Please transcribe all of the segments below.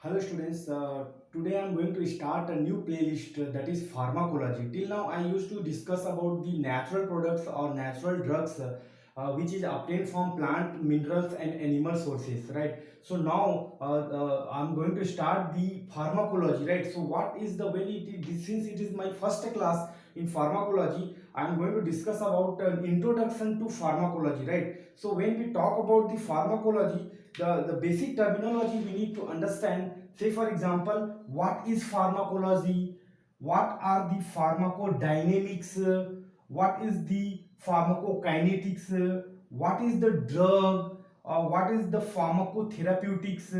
Hello students, today I am going to start a new playlist that is pharmacology. Till now I used to discuss about the natural products or natural drugs which is obtained from plant, minerals and animal sources, right? So now I'm going to start the pharmacology, right? So what is the when since it is my first class in pharmacology, I am going to discuss about an introduction to pharmacology, right? So when we talk about the pharmacology, the basic terminology we need to understand. Say for example, what is pharmacology, what are the pharmacodynamics, what is the pharmacokinetics, what is the drug, what is the pharmacotherapeutics,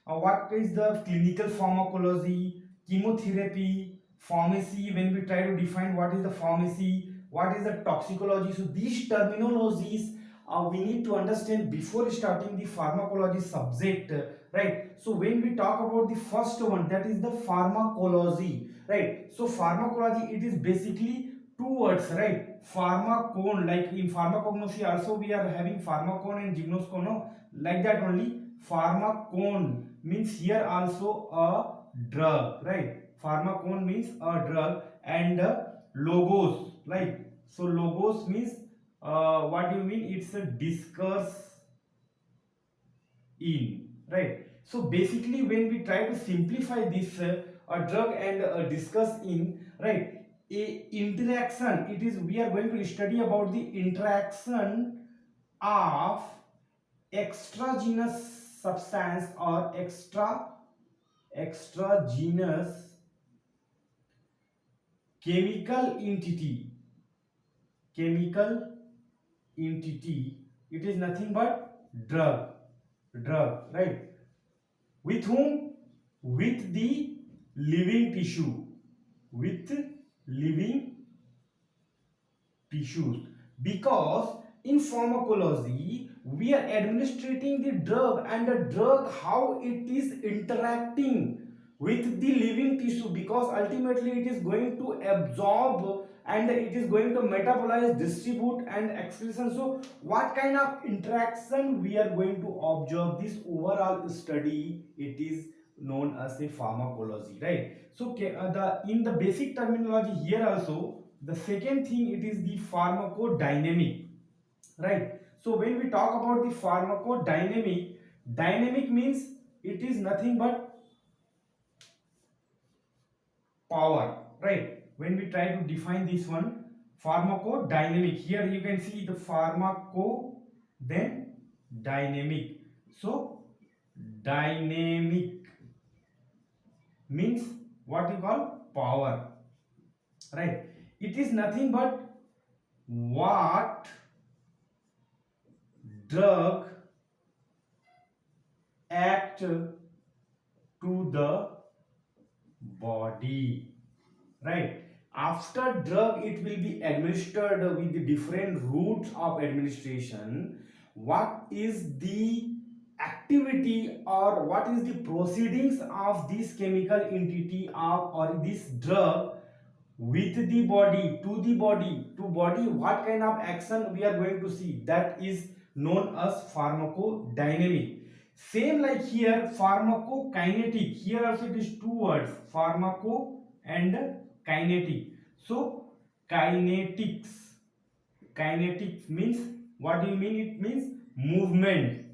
what is the clinical pharmacology, chemotherapy, pharmacy. When we try to define what is the pharmacy, what is the toxicology, so these terminologies we need to understand before starting the pharmacology subject, right? So when we talk about the first one, that is the pharmacology, right? So pharmacology, it is basically two words, right? Pharmacon, like in pharmacognosy also we are having pharmacon and gymnoscono, like that only. Pharmacon means here also a drug, right? Pharmacon means a drug, and logos, like, so logos means what do you mean? It's a discourse in, right? So basically when we try to simplify this a drug and discuss in, right, a interaction, it is we are going to study about the interaction of extragenous substance or extragenous chemical entity, chemical entity. It is nothing but drug, right? With whom? With the living tissue, with living tissues. Because in pharmacology we are administrating the drug, and the drug how it is interacting with the living tissue, because ultimately it is going to absorb and it is going to metabolize, distribute and excretion. So what kind of interaction we are going to observe, this overall study, it is known as a pharmacology, right? So the in the basic terminology here also, the second thing, it is the pharmacodynamic, right? So when we talk about the pharmacodynamic, dynamic means it is nothing but power, right? When we try to define this one, pharmacodynamic, here you can see the pharmaco, then dynamic. So dynamic means what you call power, right? It is nothing but what drug act to the body, right? After drug it will be administered with the different routes of administration. What is the activity or what is the proceedings of this chemical entity of or this drug with the body, to the body, to body, what kind of action we are going to see, that is known as pharmacodynamic. Same like here pharmacokinetic, here also it is two words, pharmaco and kinetic. So kinetics, kinetics means, what do you mean? It means movement,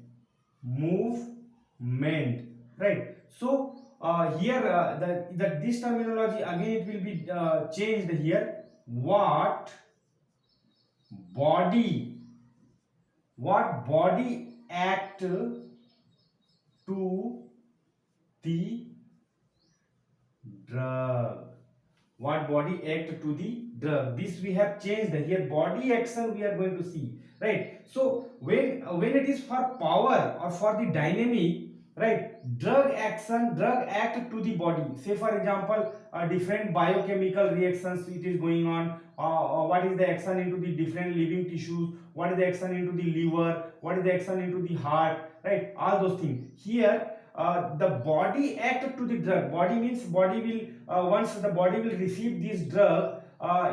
movement, right? So here this terminology again it will be changed here. Body what body act to the drug, what body act to the drug, this we have changed here, body action we are going to see, right? So when it is for power or for the dynamic, right, drug action, drug act to the body. Say for example, different biochemical reactions it is going on, what is the action into the different living tissues, what is the action into the liver, what is the action into the heart, right? All those things here. The body act to the drug, body means body will once the body will receive this drug,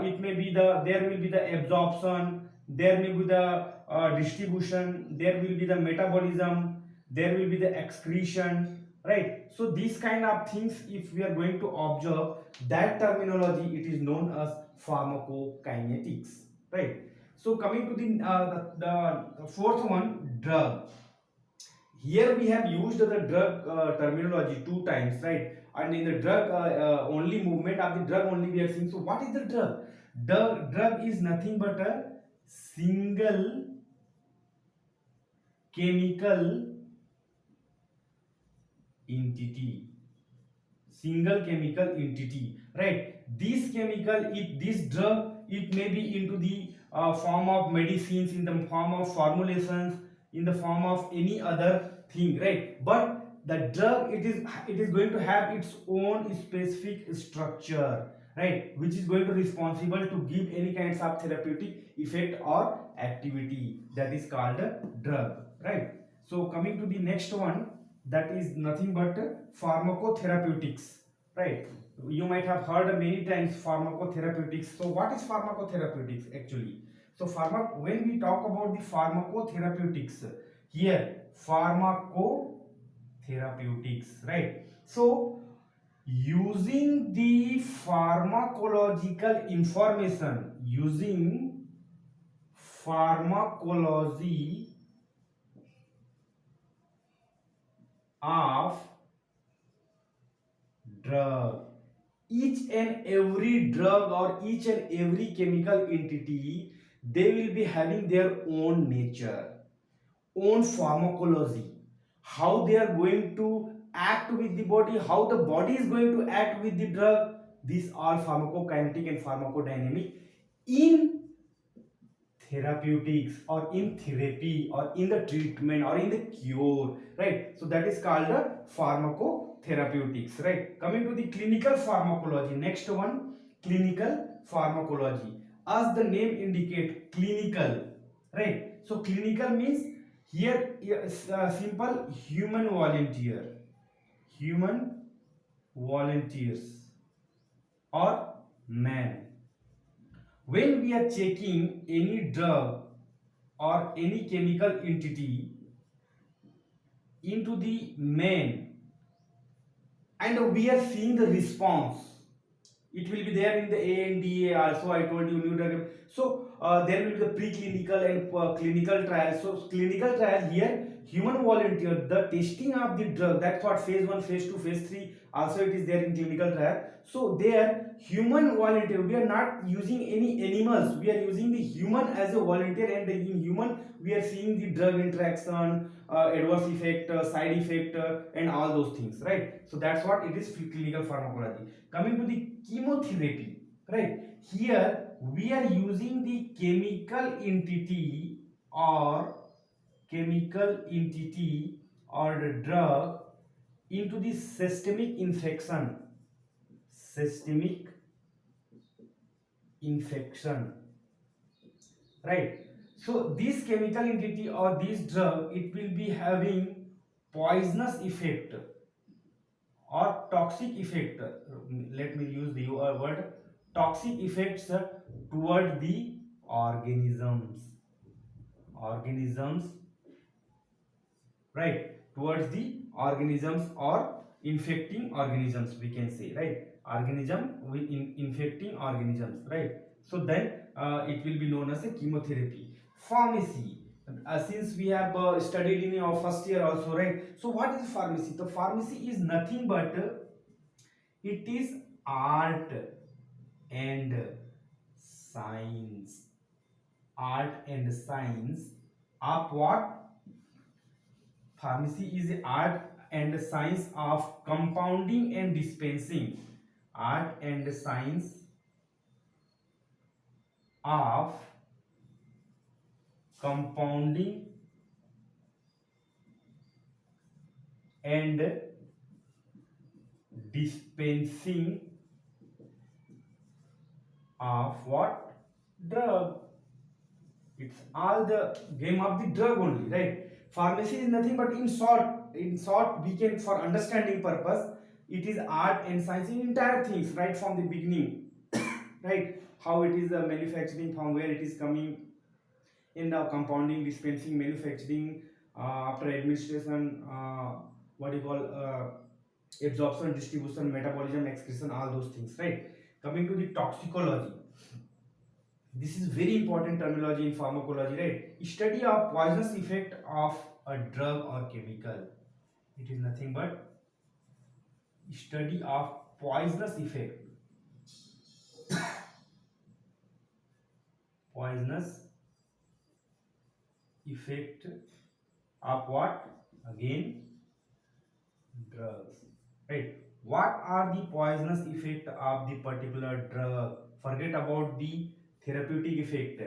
it may be there will be the absorption, there may be the distribution, there will be the metabolism, there will be the excretion, right? So these kind of things, if we are going to observe that terminology, it is known as pharmacokinetics, right? So coming to the fourth one, drug. Here we have used the drug terminology two times, right? And in the drug only movement of the drug only we are seeing. So what is the drug? The drug is nothing but a single chemical entity. Single chemical entity, right? This chemical, it this drug, it may be into the form of medicines, in the form of formulations, in the form of any other thing, right? But the drug, it is going to have its own specific structure, right, which is going to responsible to give any kinds of therapeutic effect or activity, that is called a drug, right? So coming to the next one, that is nothing but pharmacotherapeutics, right? You might have heard many times pharmacotherapeutics. So what is pharmacotherapeutics actually? So when we talk about the pharmacotherapeutics, here pharmacotherapeutics, right? So using the pharmacological information, using pharmacology of drug, each and every drug or each and every chemical entity, they will be having their own nature, own pharmacology, how they are going to act with the body, how the body is going to act with the drug. These are pharmacokinetic and pharmacodynamic in therapeutics or in therapy or in the treatment or in the cure, right? So that is called the pharmacotherapeutics, right? Coming to the clinical pharmacology, next one, clinical pharmacology. As the name indicate, clinical, right? So clinical means here simple human volunteer, human volunteers or man. When we are checking any drug or any chemical entity into the man, and we are seeing the response, it will be there in the ANDA also. I told you new drug. So there will be the preclinical and clinical trial. So clinical trial here, human volunteer, the testing of the drug. That's what phase 1, phase 2, phase 3. Also it is there in clinical trial. So there, human volunteer. We are not using any animals. We are using the human as a volunteer, and in human we are seeing the drug interaction, adverse effect, side effect, and all those things, right? So that's what it is, clinical pharmacology. Coming to the chemotherapy, right? Here we are using the chemical entity or the drug into the systemic infection, right? So this chemical entity or this drug, it will be having poisonous effect or toxic effect. Let me use the word toxic effects toward the organisms, right? Towards the organisms or infecting organisms, we can say, right? Organism with infecting organisms, right? So then it will be known as a chemotherapy. Pharmacy, since we have studied in our first year also, right? So what is pharmacy? The pharmacy is nothing but it is art and science, art and science of what? Pharmacy is the art and science of compounding and dispensing, art and science of compounding and dispensing of what? Drug. It's all the game of the drug only, right? Pharmacy is nothing but in short, we can, for understanding purpose, it is art and science in entire things, right from the beginning, right? How it is manufacturing, from where it is coming, in the compounding, dispensing, manufacturing, after administration, what you call absorption, distribution, metabolism, excretion, all those things, right? Coming to the toxicology, this is very important terminology in pharmacology, right? Study of poisonous effect of a drug or chemical. It is nothing but study of poisonous effect, poisonous effect of what? Again, drugs, right? What are the poisonous effect of the particular drug? Forget about the therapeutic effect.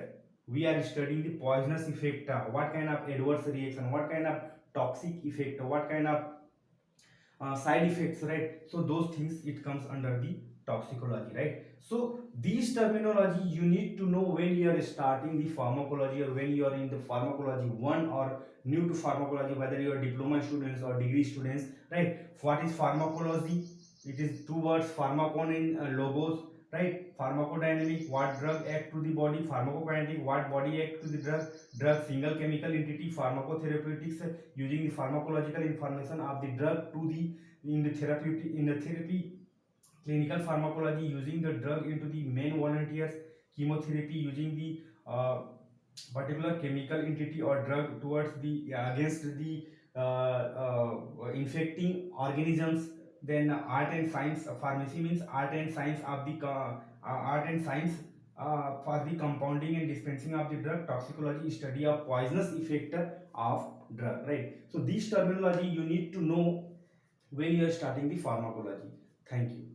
We are studying the poisonous effect. What kind of adverse reaction, what kind of toxic effect, what kind of side effects, right? So those things, it comes under the toxicology, right? So these terminology you need to know when you are starting the pharmacology, or when you are in the pharmacology one, or new to pharmacology, whether you are diploma students or degree students, right? What is pharmacology? It is two words, pharmacon in logos, right? Pharmacodynamic, what drug act to the body. Pharmacokinetic, what body act to the drug. Drug, single chemical entity. Pharmacotherapeutics, using the pharmacological information of the drug to the in the therapy. Clinical pharmacology, using the drug into the main volunteers. Chemotherapy, using the particular chemical entity or drug towards the against the infecting organisms. Then art and science, pharmacy means art and science of the art and science for the compounding and dispensing of the drug. Toxicology, study of poisonous effect of drug, right? So this terminology you need to know when you are starting the pharmacology. Thank you.